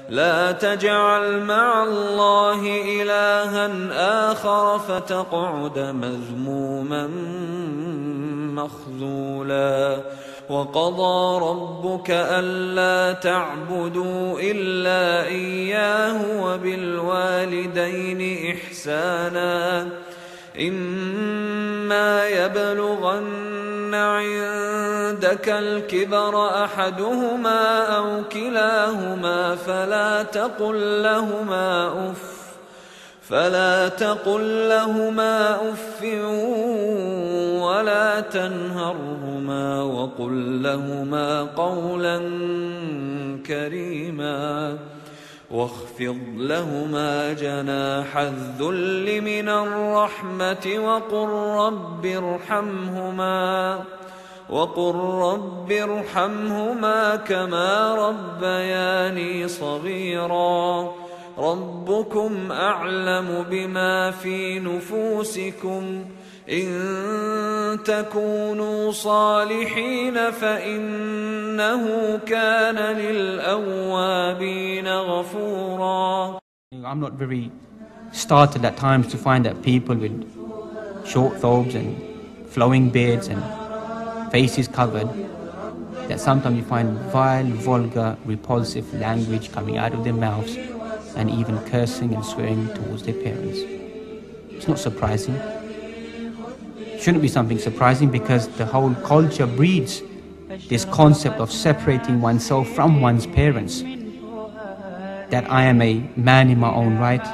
لا تجعل مع الله إلها آخر فتقعد مذموما مخذولا وقضى ربك ألا تعبدوا إلا إياه وبالوالدين إحسانا إما يبلغن عندك الكبر أحدهما أو كلاهما فلا تقل لهما أف ولا تنهرهما وقل لهما قولا كريما واخفض لهما جناح الذل من الرحمة وقل رب ارحمهما كما ربياني صغيرا ربكم أعلم بما في نفوسكم إن تكونوا صالحين فإنه كان للأوابين غفورا. I'm not very startled at times to find that people with short thobes and flowing beards and faces covered, that sometimes you find vile, vulgar, repulsive language coming out of their mouths and even cursing and swearing towards their parents. It's not surprising. It shouldn't be something surprising because the whole culture breeds this concept of separating oneself from one's parents. That I am a man in my own right.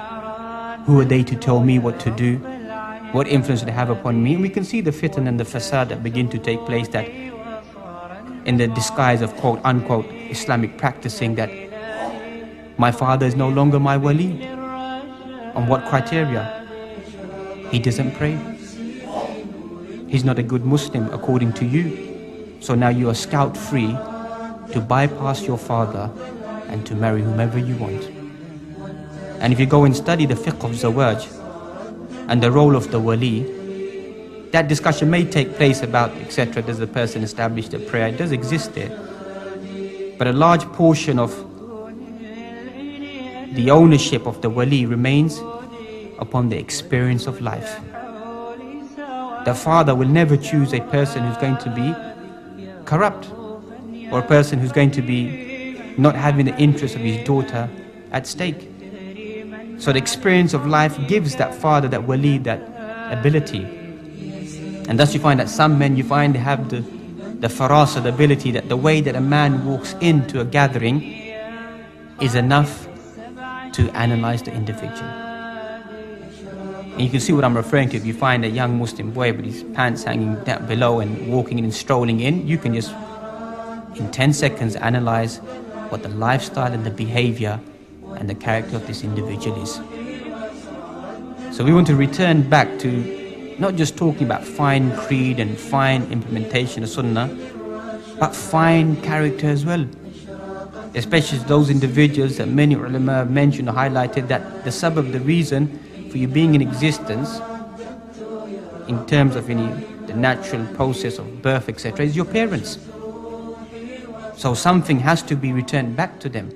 Who are they to tell me what to do? What influence do they have upon me? And we can see the fitna and the fasad that begin to take place, that in the disguise of quote unquote Islamic practicing, that my father is no longer my wali. On what criteria? He doesn't pray. He's not a good Muslim according to you. So now you are scot free to bypass your father and to marry whomever you want. And if you go and study the fiqh of zawaj and the role of the wali, that discussion may take place about, etc. Does the person establish the prayer? It does exist there. But a large portion of the ownership of the wali remains upon the experience of life. The father will never choose a person who's going to be corrupt or a person who's going to be not having the interest of his daughter at stake. So the experience of life gives that father, that wali, that ability. And thus you find that some men, you find they have the farasa, the ability that the way that a man walks into a gathering is enough to analyze the individual. And you can see what I'm referring to. If you find a young Muslim boy with his pants hanging down below and walking in and strolling in, you can just, in 10 seconds, analyze what the lifestyle and the behavior and the character of this individual is. So we want to return back to not just talking about fine creed and fine implementation of sunnah, but fine character as well. Especially those individuals that many ulama have mentioned or highlighted, that the sabab, the reason for you being in existence in terms of the natural process of birth, etc., is your parents. So something has to be returned back to them.